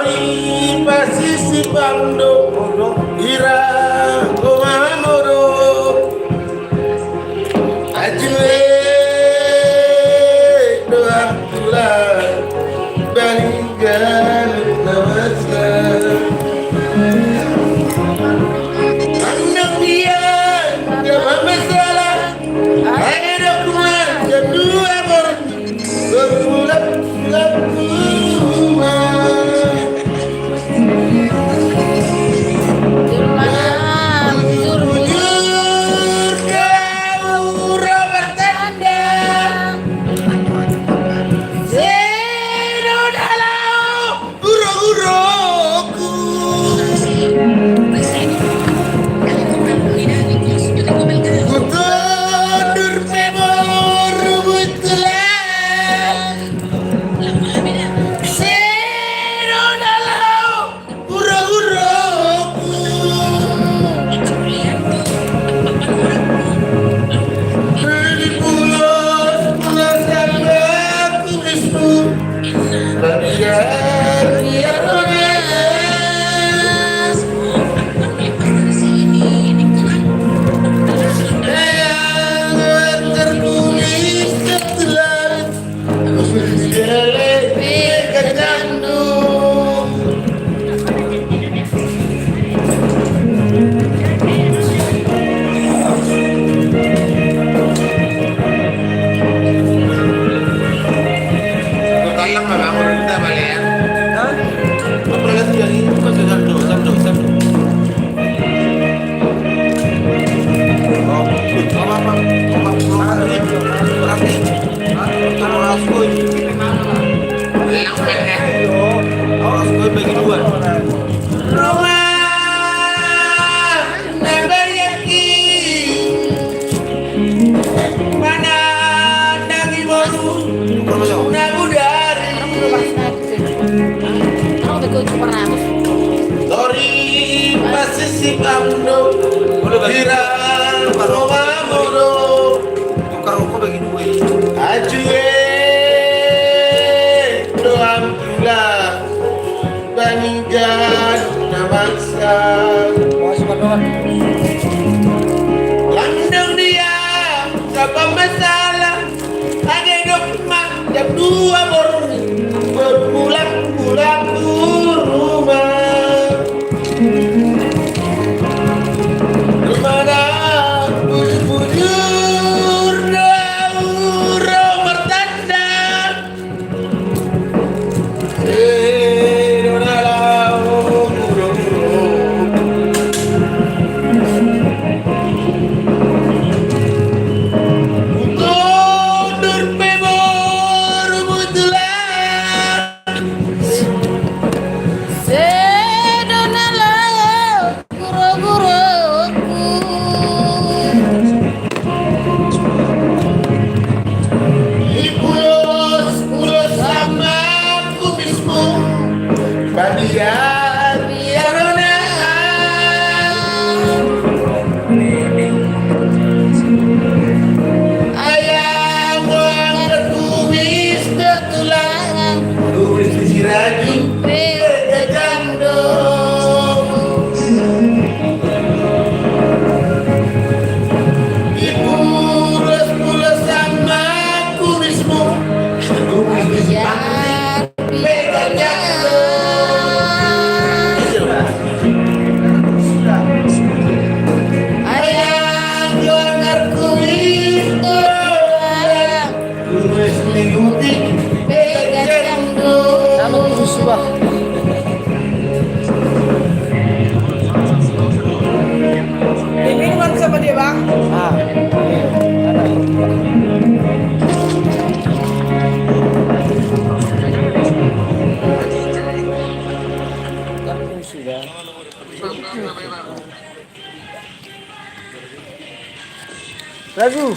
Dori pasisi bando ira komamoro ajue doa tulah balikan namaskar anak dia jangan masalah ada kuat kedua berpulang-pulang Landang dia, siapa masalah? Ada dokter jam 2 berpulang-pulang ke rumah. Kemana bujur daun bertanda. Lagu.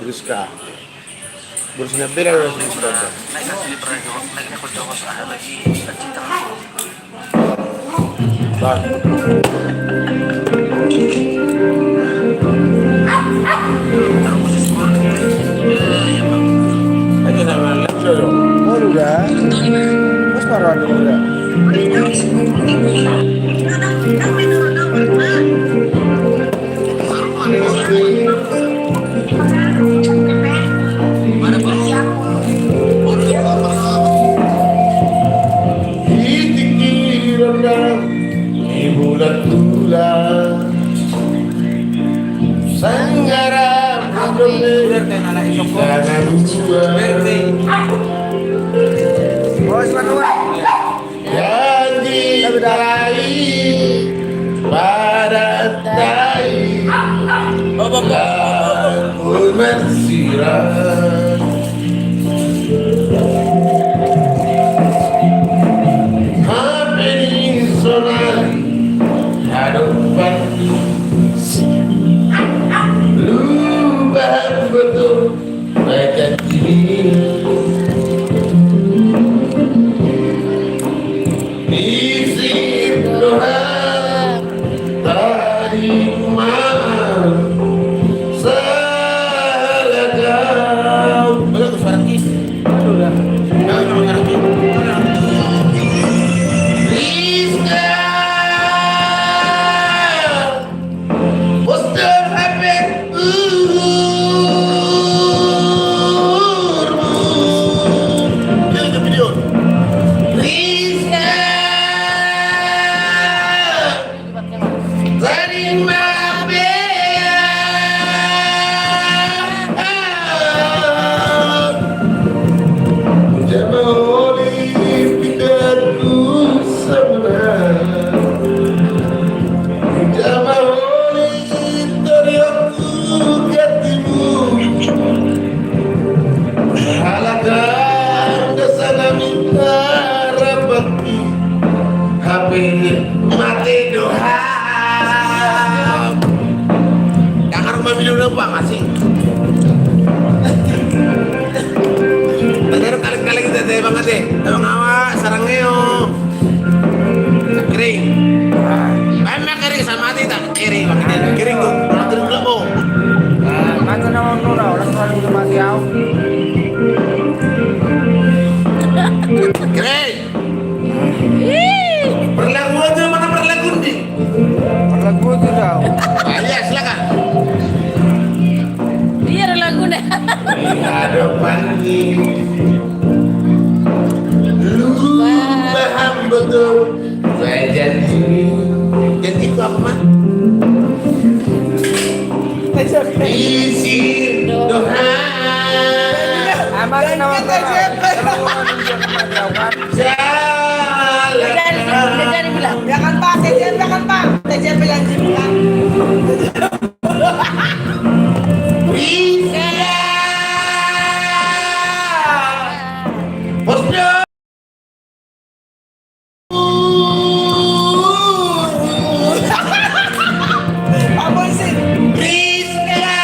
Terus kah? Bersihnya beda dari sini. Bang. Bos Manua. Janji tai pada tai Lalu mensirat Happening sonari Hadapan Lubah betul Baca diri Isi doa terima seragam. Belum suara kis. Aduh dah. Rizka, poster HP. Video. Rizka. Terima Jamoli pidatu sebenar Jamoli teriaku gatimu Halakan desana minta rapati HP mati doa Jangan rumah minum lupa masih Tanya kali-kali kita deh banget deh. Abang awak sarang neo. Kering. Emang kering sama hati tak kering makanya kering tuh. Orang kering belum. Mana nama Nura orang selalu mati au. Kering. Berlagu aja mana berlagu nih? Berlagu tu dah. Ayo silakan. Biar lagu dah. Ada pagi. Lu paham betul. Saya janji. Janji itu apa mah? Isi doa. Amal nama Jangan bilang. Jangan Pak, jangan Pak. Jangan bilang bilang. Bisa. Bosnya. Apa sih? Bisa.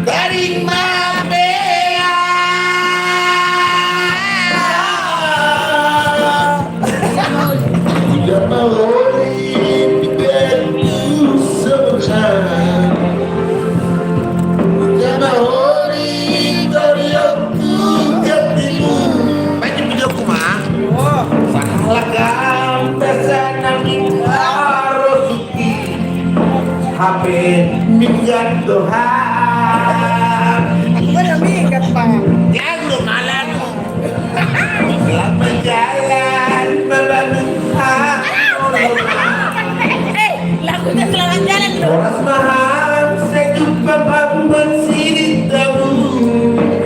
Terima bea. Udah mau HP minjat Tuhan Aku kan yang minggat Pak. Jangan lu malam Selamat jalan Membangun Lagunya selamat jalan dong. Boras mahal Saya jumpa bangun sini tahu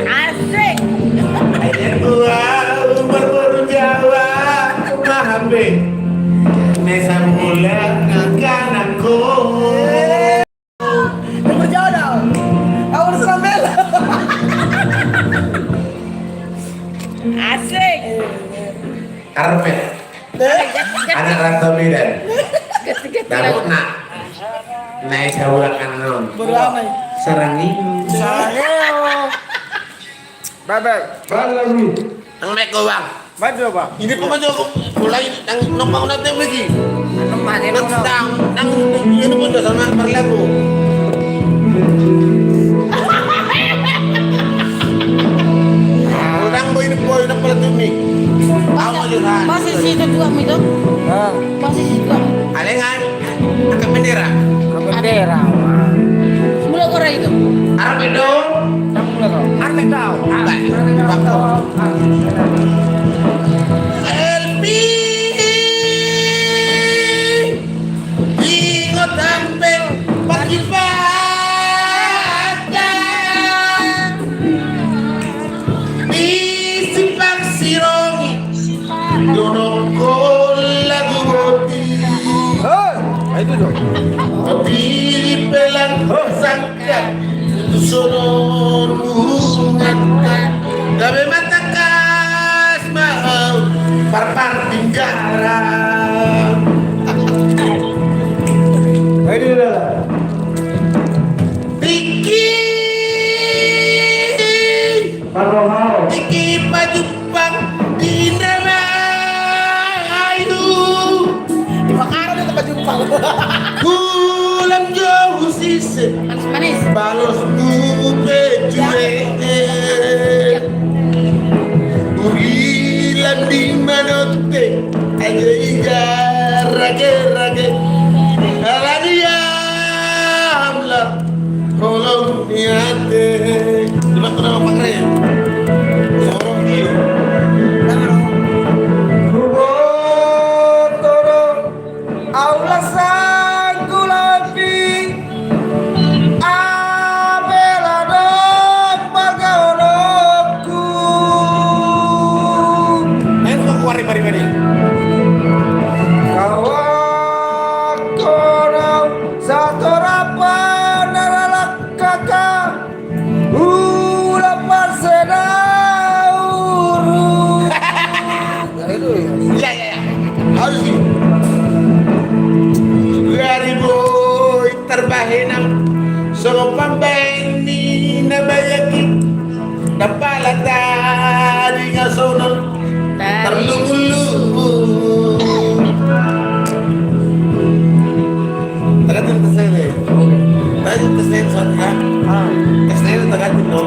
Asik. Ayat wow Berburu Jawa Mahabe Nesa mula Kanako Yang berjauh dah. Aku udah sambil. Asik. Karpet Anak rantau Medan Dabuk nak Naik sawulah kanan Beramai. Serangi Saya. Babel. Balamu Ang naik ko bang Badu ba? Hindi pa man ako Kulay Nang nopang natin lagi Ano man yan? Nang stang Nang Yun po doon Sama parlago Udang boy na boy na pala tumi Ako yun ha Posisi kedua mu itu. Ah, Posisi kedua. Alengan Angkat bendera bendera. Mula orang itu. Arap itu Kamu lagi. Artek daw. Elpi Ingat sampai pagi Tapi pelang sangka Susun mengatakan Gabe matakas mau Parpar tinggaran Ayo dah. Tiki Kalau mau. Tiki pajupang di nama ayu Makanan itu tempat jumpa. Pulang jauh sisi Manis-manis. Balos bupe cueke Urilan di manote Aja iga rage Aladiamlah Kolong niate Diba ko naman pangre Sorong iyo Kubotoro aula sangkulapi abelado pagaonoku. Ayo ko kuwari pari Kawakono satorapa naralakaka ula parsena uru. Ya Harus gitu Gari boy terbahinang Sama pambahin ni nabayaki Napala tadi nga sonol Terlulu Tagatin tas na yun Tagatin tas na yun sa ka Tas na yun tagatin no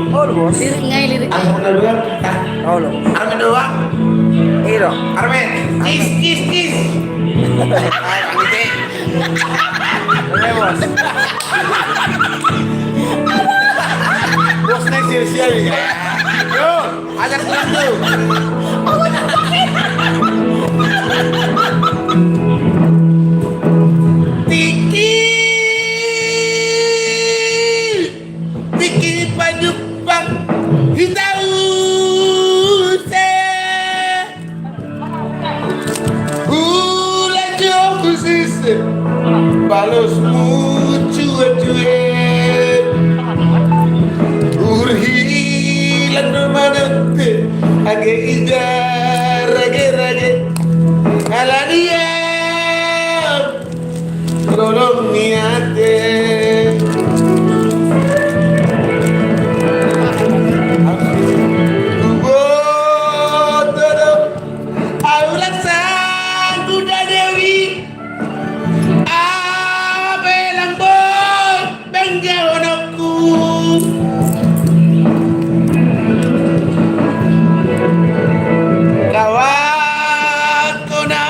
Lirik ngay, lirik ngay. Ang mga luwag ka Halo. Armin doang Iro. Armin Kiss Ay pangiti Lemos. Bos na siya Yo, ajar ko lang to. Tiki pajupang hitau se Ulan jauh sisi Balos cuek Urhilan manate Age ida rage Aladiam Tolong niate Kubotoro Aulat sang Kuda Dewi Abelang boy Benggaonoku Kawan ko na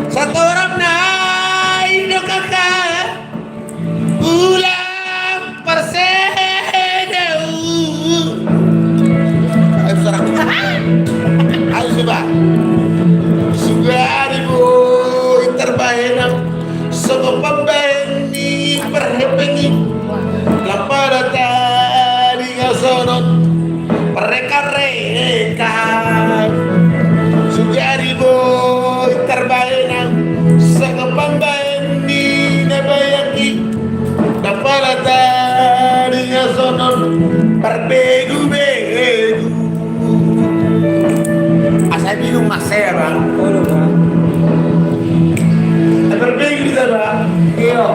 Sa torap na Indo kakak Ulang persedeu Ayo sarang Ayo coba Sugari boy terbahenang Sogo pambeni perhepengi Lampara tadi ngasonot Reka Sugari boy terbahenang Sogo pambeni nabayaki Lampara tadi ngasonot Perbegu-begu Asa bingung masaya bang Halo, Bang. Berbegu bisa bang Iyo.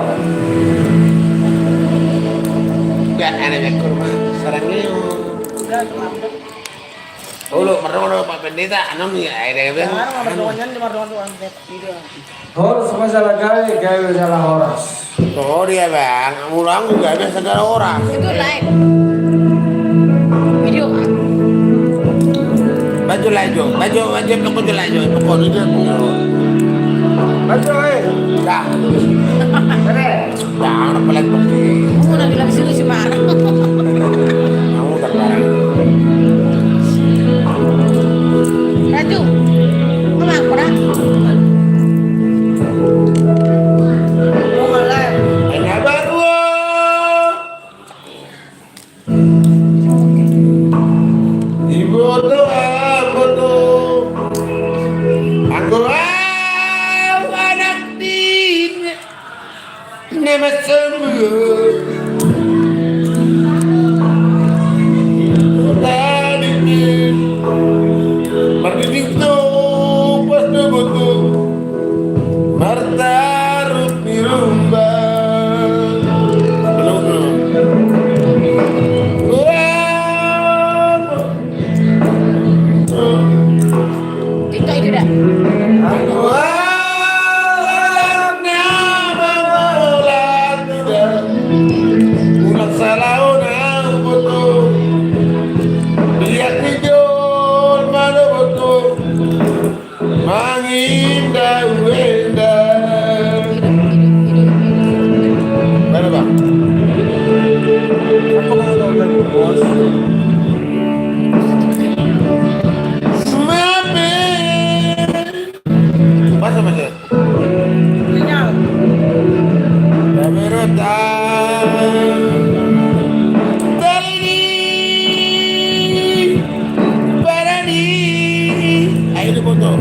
Gak anaknya kurma sarangnya Halo, marunong Pak Pendeta, ano nih? Ada yang Horas masalah gawe masalah horas. Oh dia bang, ulang juga ada segala orang. Itu live. Video kan? Baju laju, baju laju, pokoknya dia punya. Baca Dah, Keren. jangan pelan pergi. Kamu udah bilang sini si Marah. Kamu terbarang. Raju, kamu apa dah? Hanya baru. Ibu doa, aku anak din. Martarup di rumah. Belum. TikTok itu dah. Mana bang? Aku mau tahu tadi bos. Masa macam? Sinyal. Ayo foto.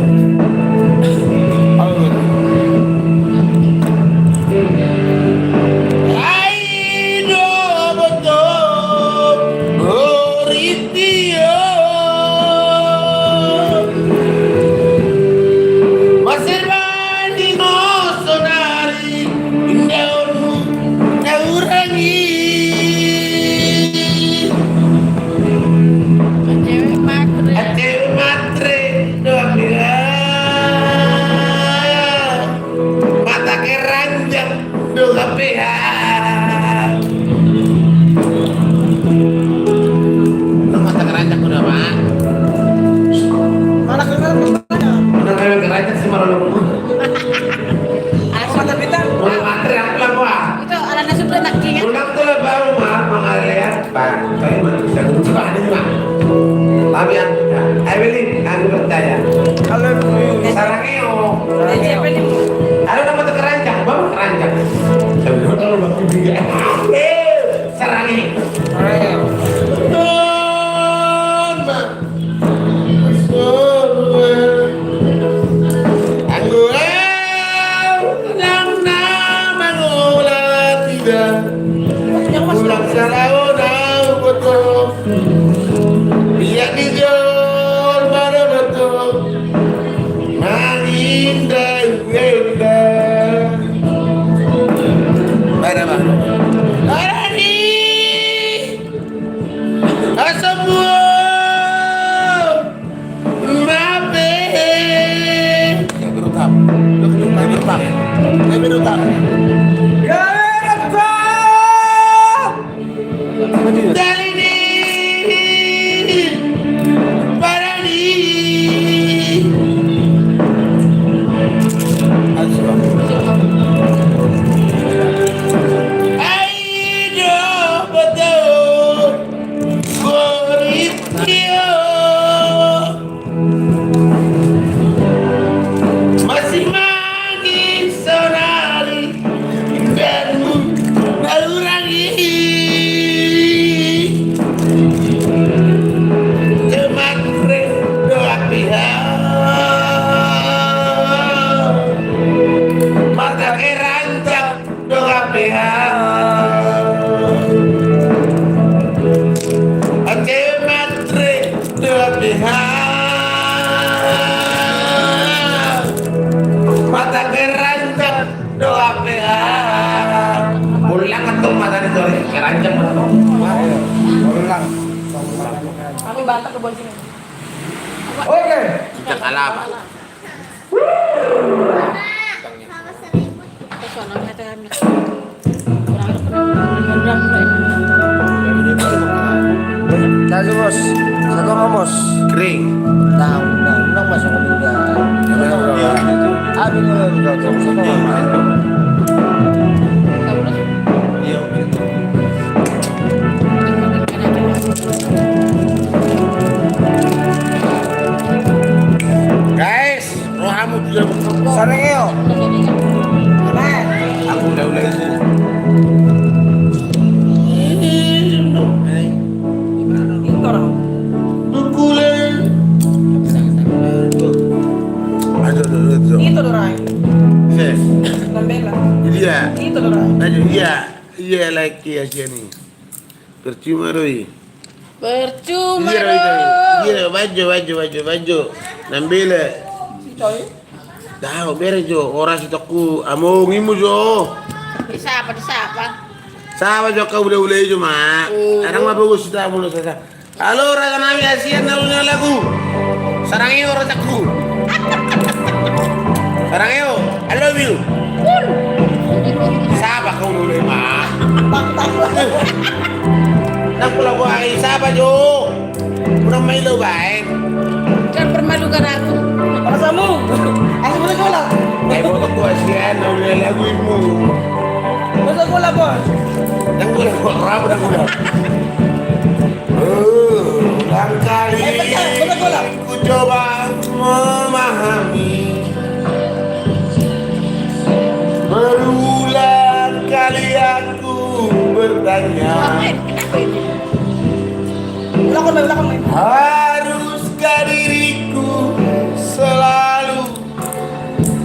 Cewek matre. Mata keranjang doa pihak. Lo mata keranjang udah pak? Mana kenal matanya? Udah kayak keranjang sih malah lo. Mata bintang. Mau matre apa lah gua? Itu alana sudah nak kingan. Ulang tuh lah baru mah mengalir pak. Tapi mah bisa suka ada mah. Tapi yang I believe aku percaya. Kalau Sarangeo. Siapa ni? Ada nama keranjang, bang keranjang. Sebelum kalau bang tiga. Sarangi. Pulang sarau dah betul. Biar dijol pada betul. Manginda wenda. Mana bang? Arani. Asamu. Mabe. Yang berutang. Yang berutang. Yang berutang. Dalini. Parani. Ayo betul Boritio masih makin sonari dan mengurangi tematre doa pihak mata keranjang doa pihak tematre doa pihak mata keranjang doa pihak ulang atau mata itu keranjang atau Ulang. Kami bantah ke bawah sini. Oke. kita kalah pak Kesana kata kami. Satu bos. Satu ngomos. kering Nah, ulang masuk ke tiga. Abi udah satu guys rohamu juga Sarengeo. aku udah itu itu Dorai. Yes. Dan Iya lagi aja nih. Percuma Roy. Percuma Iya Roy. dong. Iya baju. Nambila. Si coy. Dah, bere jo. Orang kita ku amo ngimu jo. Disapa. Sama jo kau udah jo mak. Sekarang mah bagus sudah mulu saya. Halo raga nami asian nalunya lagu. Sarang iyo rojakku. Sarang iyo, I love you. Saba kau dulu mak. Nak pula gua ay saba jo. Kurang may lo baik. Jangan permalukan aku. Para samu. Ay, mula ko lang. Ay mo ko asian nalunya lagu mo. Mula ko lang, boss. Yang gue rap dah gue. Ulang kali ku coba memahami. Berulang kali aku bertanya. Wala ko may. Haruskah diriku selalu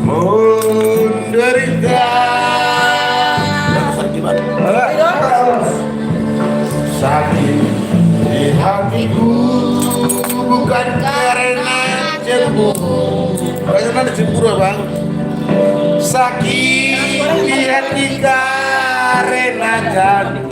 menderita? Sakit di hatiku bukan karena cemburu. Karena ada cemburu bang. Sakit di hati karena jatuh.